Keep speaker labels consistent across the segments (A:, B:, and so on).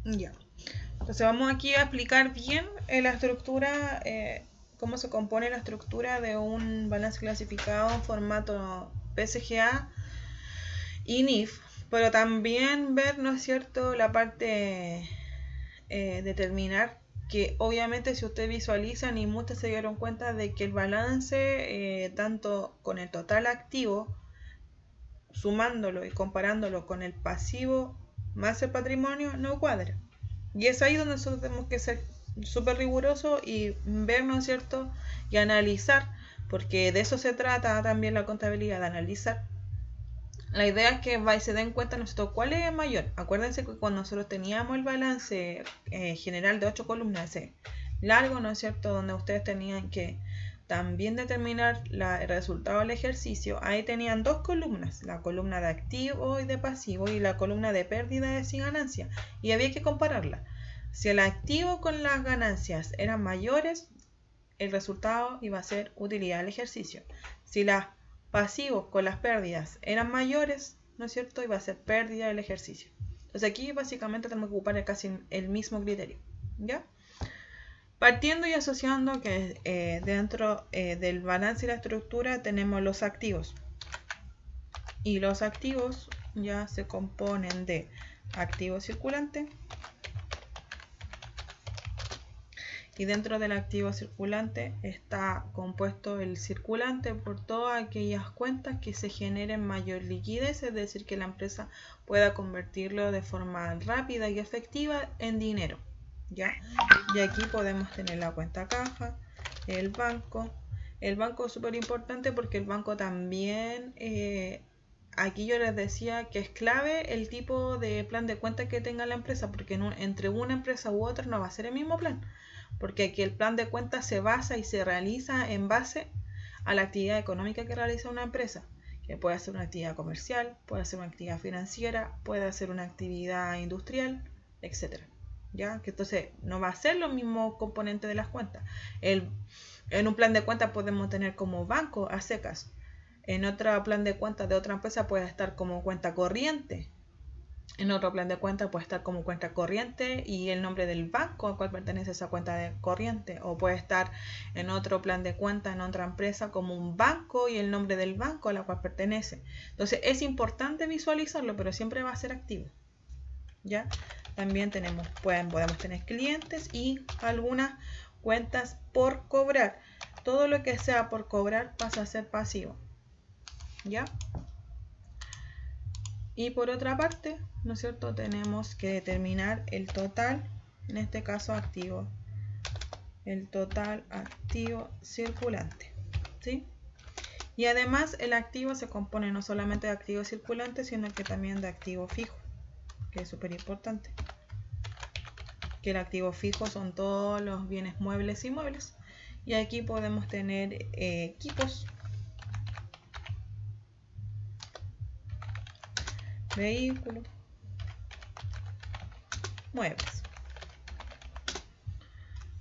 A: Ya. Entonces vamos aquí a explicar bien la estructura, cómo se compone la estructura de un balance clasificado en formato PSGA y NIF, pero también ver, ¿no es cierto?, la parte determinar que obviamente si ustedes visualizan y muchos se dieron cuenta de que el balance, tanto con el total activo, sumándolo y comparándolo con el pasivo más el patrimonio, no cuadra. Y es ahí donde nosotros tenemos que ser súper rigurosos y ver, ¿no es cierto?, y analizar, porque de eso se trata también la contabilidad, de analizar. La idea es que se den cuenta nosotros cuál es mayor. Acuérdense que cuando nosotros teníamos el balance general de 8 columnas, ese largo, ¿no es cierto?, donde ustedes tenían que también determinar el resultado del ejercicio, ahí tenían dos columnas, la columna de activo y de pasivo y la columna de pérdidas y ganancias, y había que compararla. Si el activo con las ganancias eran mayores, el resultado iba a ser utilidad del ejercicio. Si las pasivos con las pérdidas eran mayores, ¿no es cierto?, iba a ser pérdida del ejercicio. Entonces aquí básicamente tenemos que ocupar casi el mismo criterio, ¿ya? Partiendo y asociando que dentro del balance y la estructura tenemos los activos. Y los activos ya se componen de activo circulante. Y dentro del activo circulante está compuesto el circulante por todas aquellas cuentas que se generen mayor liquidez, es decir, que la empresa pueda convertirlo de forma rápida y efectiva en dinero, ¿ya? Y aquí podemos tener la cuenta caja, el banco. El banco es súper importante porque el banco también, aquí yo les decía que es clave el tipo de plan de cuenta que tenga la empresa, porque entre una empresa u otra no va a ser el mismo plan, porque aquí el plan de cuentas se basa y se realiza en base a la actividad económica que realiza una empresa, que puede ser una actividad comercial, puede ser una actividad financiera, puede ser una actividad industrial, etc. ¿Ya? Que entonces no va a ser los mismos componentes de las cuentas. En un plan de cuentas podemos tener como banco a secas. En otro plan de cuentas de otra empresa puede estar como cuenta corriente. En otro plan de cuenta puede estar como cuenta corriente y el nombre del banco al cual pertenece esa cuenta de corriente. O puede estar en otro plan de cuenta en otra empresa como un banco y el nombre del banco a la cual pertenece. Entonces es importante visualizarlo, pero siempre va a ser activo, ¿ya? También podemos tener clientes y algunas cuentas por cobrar. Todo lo que sea por cobrar pasa a ser pasivo, ¿ya? Y por otra parte, ¿no es cierto?, tenemos que determinar el total, en este caso activo, el total activo circulante, ¿sí? Y además el activo se compone no solamente de activo circulante, sino que también de activo fijo, que es súper importante. Que el activo fijo son todos los bienes muebles y inmuebles. Y aquí podemos tener equipos, vehículos, muebles.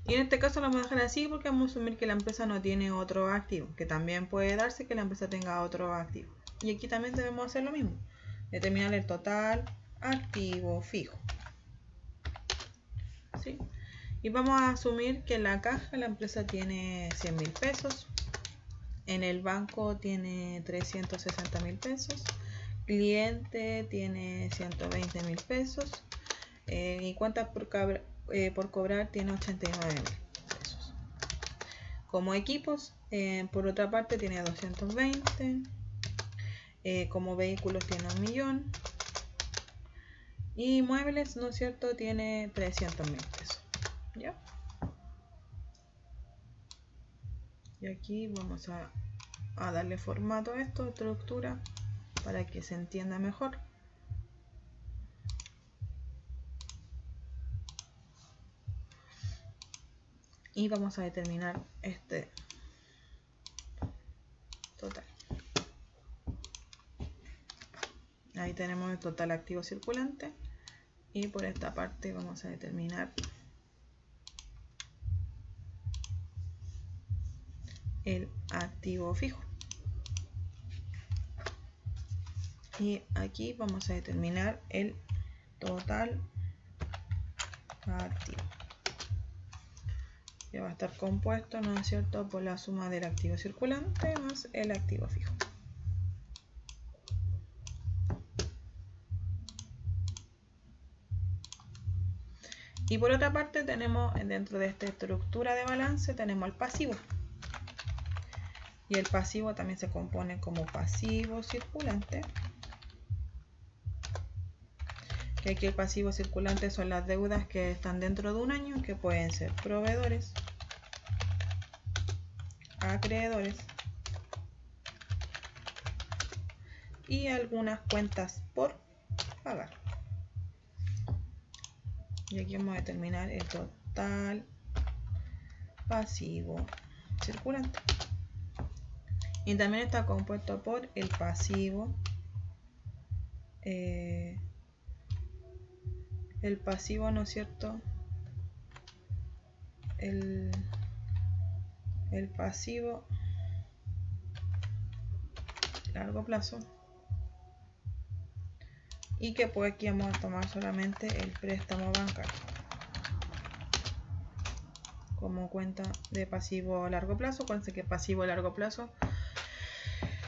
A: Y en este caso lo vamos a dejar así porque vamos a asumir que la empresa no tiene otro activo, que también puede darse que la empresa tenga otro activo. Y aquí también debemos hacer lo mismo, determinar el total activo fijo, ¿sí? Y vamos a asumir que en la caja la empresa tiene 100.000 pesos, en el banco tiene 360.000 pesos, cliente tiene 120.000 pesos y cuentas por cobrar tiene 89.000 pesos. Como equipos, por otra parte tiene 220, como vehículos tiene 1.000.000 y muebles, ¿no es cierto?, tiene 300.000 pesos, ¿ya? Y aquí vamos a darle formato a esto, estructura, para que se entienda mejor. Y vamos a determinar este total. Ahí tenemos el total activo circulante y por esta parte vamos a determinar el activo fijo. Y aquí vamos a determinar el total activo. Que va a estar compuesto, ¿no es cierto?, por la suma del activo circulante más el activo fijo. Y por otra parte tenemos dentro de esta estructura de balance tenemos el pasivo. Y el pasivo también se compone como pasivo circulante. Que aquí el pasivo circulante son las deudas que están dentro de un año, que pueden ser proveedores, acreedores y algunas cuentas por pagar. Y aquí vamos a determinar el total pasivo circulante. Y también está compuesto por el pasivo, ¿no es cierto? El pasivo largo plazo. Y que pues aquí vamos a tomar solamente el préstamo bancario como cuenta de pasivo a largo plazo. Acuérdense que pasivo a largo plazo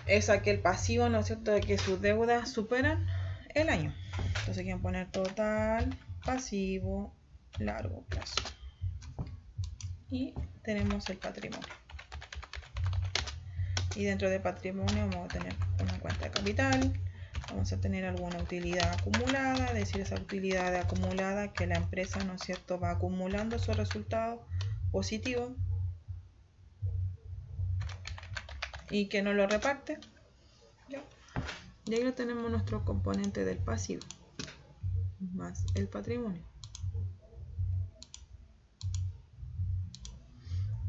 A: es aquel pasivo, ¿no es cierto?, de que sus deudas superan el año. Entonces aquí vamos a poner total pasivo largo plazo. Y tenemos el patrimonio. Y dentro de patrimonio vamos a tener una cuenta de capital. Vamos a tener alguna utilidad acumulada, es decir, esa utilidad acumulada que la empresa, ¿no es cierto?, va acumulando su resultado positivo y que no lo reparte. ¿Ya? Y ahí lo tenemos nuestro componente del pasivo más el patrimonio.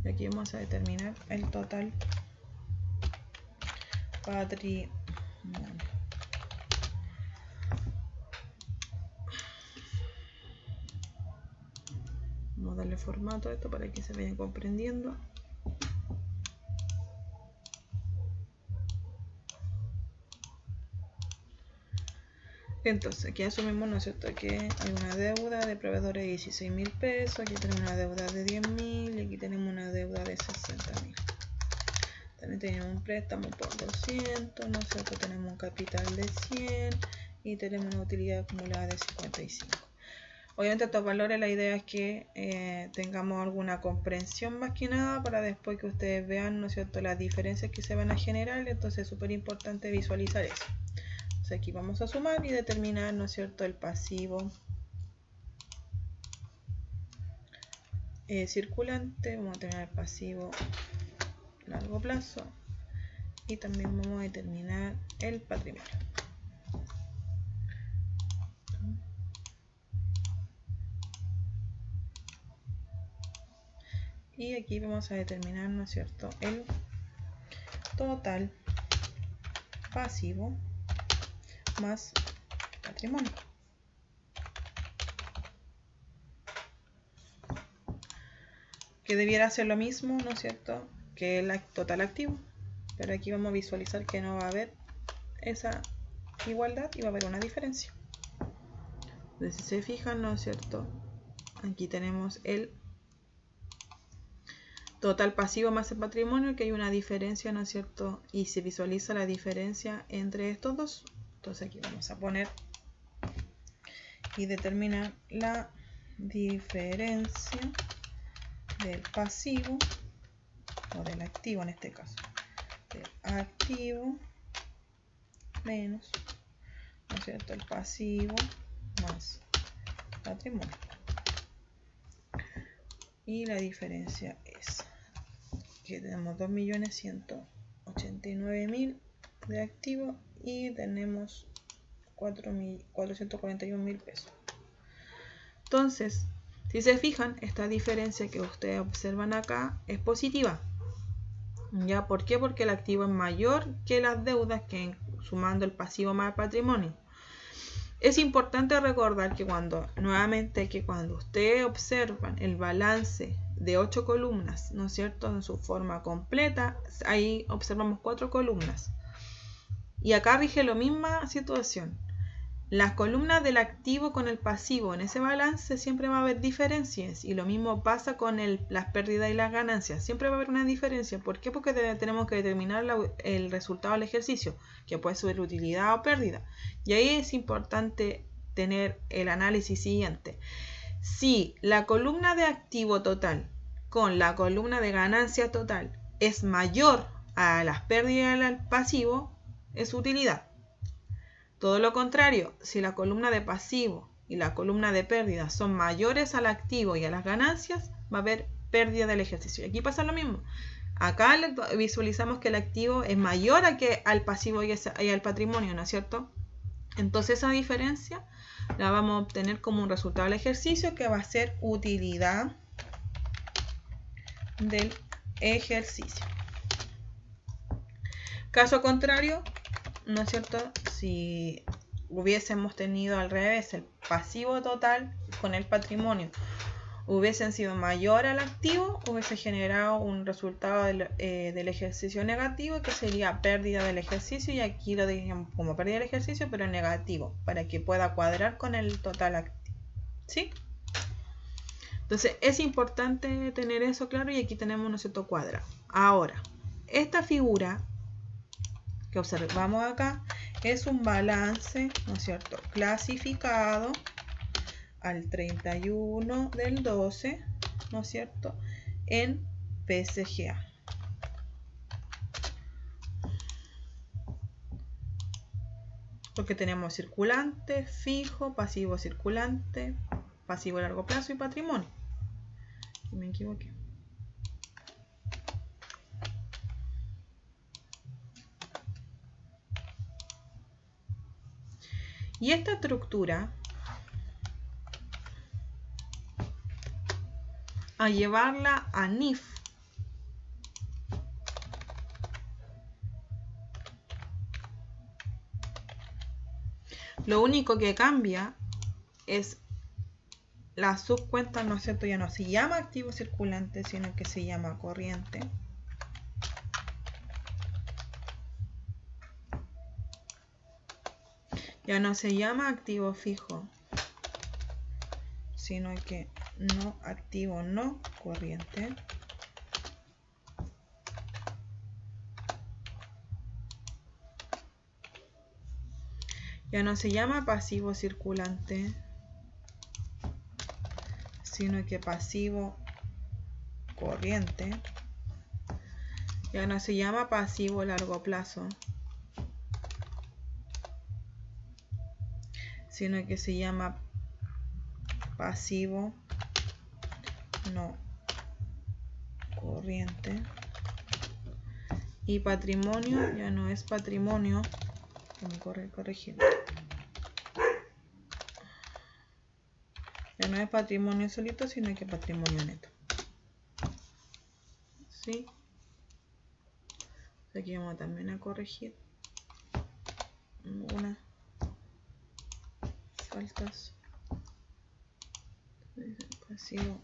A: Y aquí vamos a determinar el total patrimonio. Vamos a darle formato a esto para que se vayan comprendiendo. Entonces aquí asumimos, ¿no es cierto?, que hay una deuda de proveedores de 16.000 pesos, aquí tenemos una deuda de 10.000 y aquí tenemos una deuda de 60.000. También tenemos un préstamo por 200, ¿no es cierto?, tenemos un capital de 100 y tenemos una utilidad acumulada de 55. Obviamente estos valores, la idea es que tengamos alguna comprensión más que nada para después que ustedes vean, ¿no es cierto?, las diferencias que se van a generar. Entonces es súper importante visualizar eso. Entonces aquí vamos a sumar y determinar, ¿no es cierto?, el pasivo circulante. Vamos a tener el pasivo largo plazo y también vamos a determinar el patrimonio. Y aquí vamos a determinar, ¿no es cierto?, el total pasivo más patrimonio. Que debiera ser lo mismo, ¿no es cierto?, que el total activo. Pero aquí vamos a visualizar que no va a haber esa igualdad y va a haber una diferencia. Entonces, si se fijan, ¿no es cierto?, aquí tenemos el total pasivo más el patrimonio, que hay una diferencia, ¿no es cierto?, y se visualiza la diferencia entre estos dos. Entonces aquí vamos a poner y determinar la diferencia del pasivo o del activo, en este caso del activo menos, ¿no es cierto?, el pasivo más patrimonio. Y la diferencia es que tenemos 2.189.000 de activo y tenemos 441.000 pesos. Entonces, si se fijan, esta diferencia que ustedes observan acá es positiva. ¿Ya? ¿Por qué? Porque el activo es mayor que las deudas, que sumando el pasivo más el patrimonio. Es importante recordar que cuando ustedes observan el balance de 8 columnas, ¿no es cierto?, en su forma completa, ahí observamos 4 columnas. Y acá rige la misma situación. las columnas del activo con el pasivo en ese balance siempre va a haber diferencias, y lo mismo pasa con las pérdidas y las ganancias, siempre va a haber una diferencia. ¿Por qué? Porque tenemos que determinar el resultado del ejercicio, que puede ser utilidad o pérdida, y ahí es importante tener el análisis siguiente. Si la columna de activo total con la columna de ganancia total es mayor a las pérdidas del pasivo, es utilidad. Todo lo contrario, si la columna de pasivo y la columna de pérdida son mayores al activo y a las ganancias, va a haber pérdida del ejercicio. Aquí pasa lo mismo. Acá visualizamos que el activo es mayor al pasivo y al patrimonio, ¿no es cierto? Entonces esa diferencia la vamos a obtener como un resultado del ejercicio, que va a ser utilidad del ejercicio. Caso contrario, ¿no es cierto? Si hubiésemos tenido al revés, el pasivo total con el patrimonio hubiesen sido mayor al activo, hubiese generado un resultado del ejercicio negativo, que sería pérdida del ejercicio, y aquí lo dejamos como pérdida del ejercicio, pero negativo, para que pueda cuadrar con el total activo. ¿Sí? Entonces es importante tener eso claro, y aquí tenemos un cierto cuadrado. Ahora, esta figura que observamos acá es un balance, ¿no es cierto?, clasificado al 31 del 12, ¿no es cierto?, en PSGA. Porque tenemos circulante, fijo, pasivo circulante, pasivo a largo plazo y patrimonio. Me equivoqué. Y esta estructura, a llevarla a NIF, lo único que cambia es la subcuenta, ¿no es cierto? Ya no se llama activo circulante, sino que se llama corriente. Ya no se llama activo fijo, sino que no activo no corriente. Ya no se llama pasivo circulante, sino que pasivo corriente. Ya no se llama pasivo largo plazo, sino que se llama pasivo no corriente. Y patrimonio ya no es patrimonio, corregir. Ya no es patrimonio solito, sino que patrimonio neto. ¿Sí? Aquí vamos también a corregir unas faltas. Pasivo.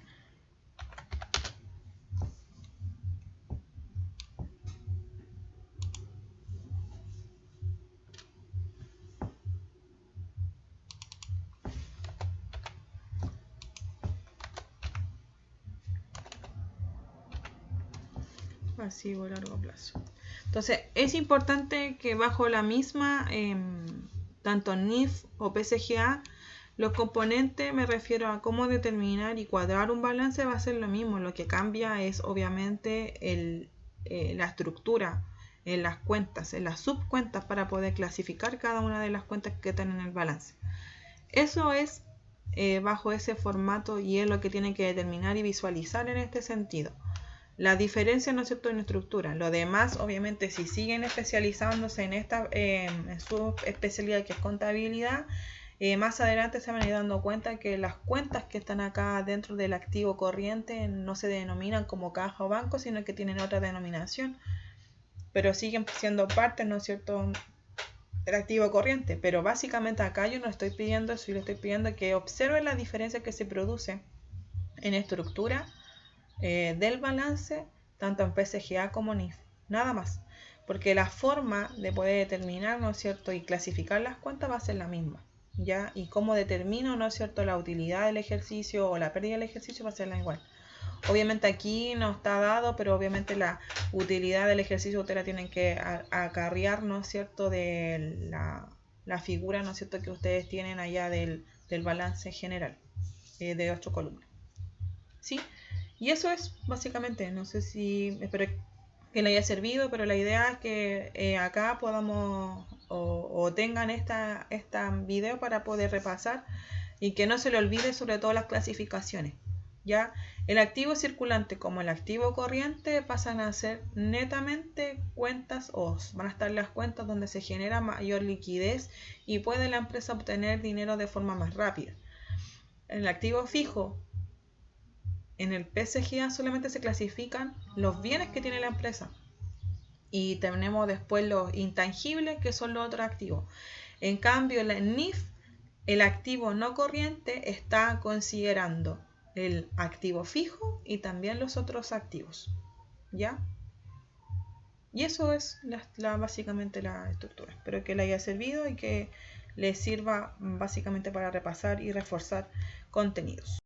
A: Pasivo a largo plazo. Entonces es importante que bajo la misma, tanto NIF o PSGA, los componentes, me refiero a cómo determinar y cuadrar un balance, va a ser lo mismo. Lo que cambia es obviamente la estructura en las cuentas, en las subcuentas, para poder clasificar cada una de las cuentas que están en el balance. Eso es bajo ese formato, y es lo que tienen que determinar y visualizar en este sentido. La diferencia, ¿no es cierto?, en estructura. Lo demás, obviamente, si siguen especializándose en esta en su especialidad, que es contabilidad, más adelante se van a ir dando cuenta que las cuentas que están acá dentro del activo corriente no se denominan como caja o banco, sino que tienen otra denominación, pero siguen siendo parte, ¿no es cierto?, del activo corriente. Pero básicamente acá yo no estoy pidiendo eso, yo le estoy pidiendo que observen la diferencia que se produce en estructura del balance, tanto en PSGA como NIF, nada más, porque la forma de poder determinar, ¿no es cierto?, y clasificar las cuentas va a ser la misma. ¿ya? Y cómo determino, ¿no es cierto?, la utilidad del ejercicio o la pérdida del ejercicio, va a ser igual. Obviamente aquí no está dado, pero obviamente la utilidad del ejercicio ustedes la tienen que acarrear, ¿no es cierto?, de la figura, ¿no es cierto?, que ustedes tienen allá del balance general de 8 columnas. ¿Sí? Y eso es básicamente, no sé si, espero que le haya servido, pero la idea es que acá podamos o tengan esta video para poder repasar y que no se le olvide sobre todo las clasificaciones. ¿Ya? El activo circulante como el activo corriente pasan a ser netamente cuentas o van a estar las cuentas donde se genera mayor liquidez y puede la empresa obtener dinero de forma más rápida. En el activo fijo, en el PSGA solamente se clasifican los bienes que tiene la empresa y tenemos después los intangibles, que son los otros activos. En cambio, en la NIF, el activo no corriente está considerando el activo fijo y también los otros activos, ¿ya? Y eso es básicamente la estructura. Espero que le haya servido y que les sirva básicamente para repasar y reforzar contenidos.